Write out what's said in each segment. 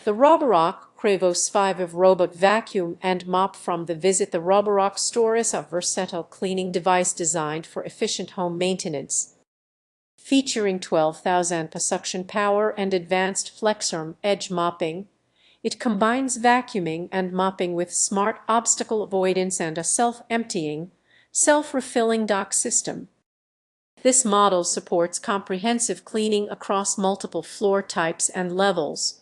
The Roborock Qrevo S5V robot vacuum and mop from the Visit the Roborock store is a versatile cleaning device designed for efficient home maintenance. Featuring 12,000 suction power and advanced FlexiArm edge mopping, it combines vacuuming and mopping with smart obstacle avoidance and a self-emptying, self-refilling dock system. This model supports comprehensive cleaning across multiple floor types and levels.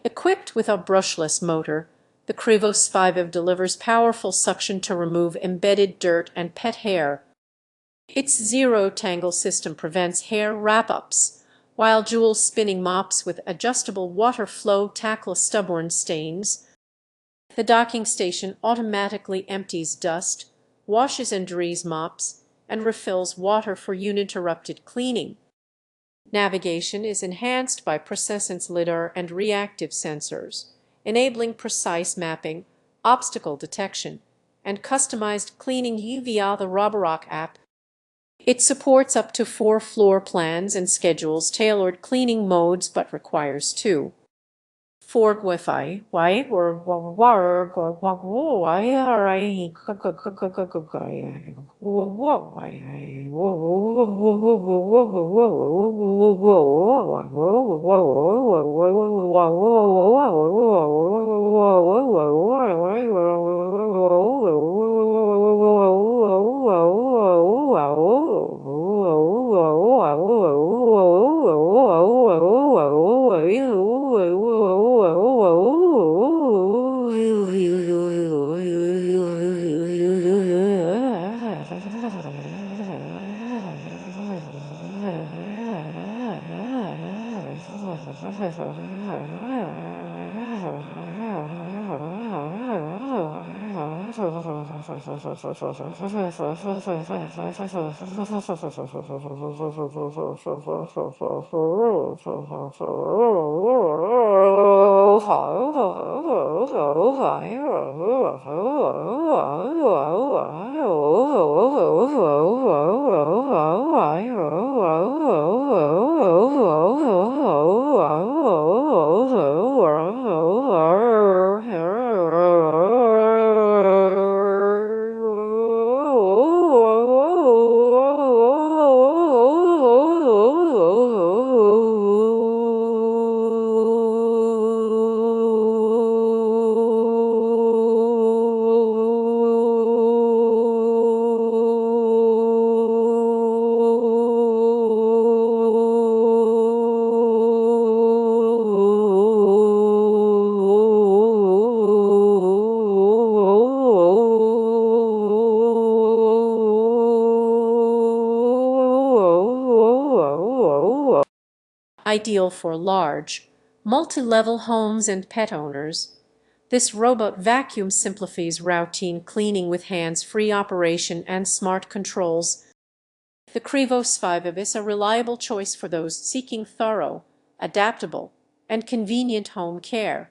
Equipped with a brushless motor, the Qrevo S5V delivers powerful suction to remove embedded dirt and pet hair. Its zero-tangle system prevents hair wrap-ups, while dual spinning mops with adjustable water flow tackle stubborn stains. The docking station automatically empties dust, washes and dries mops, and refills water for uninterrupted cleaning. Navigation is enhanced by PreciSense LiDAR and reactive sensors, enabling precise mapping, obstacle detection, and customized cleaning via the Roborock app. It supports up to 4 floor plans and schedules tailored cleaning modes but requires 2. 4 Wi-Fi. Ideal for large, multi-level homes and pet owners, this robot vacuum simplifies routine cleaning with hands-free operation and smart controls. The Qrevo S5V is a reliable choice for those seeking thorough, adaptable, and convenient home care.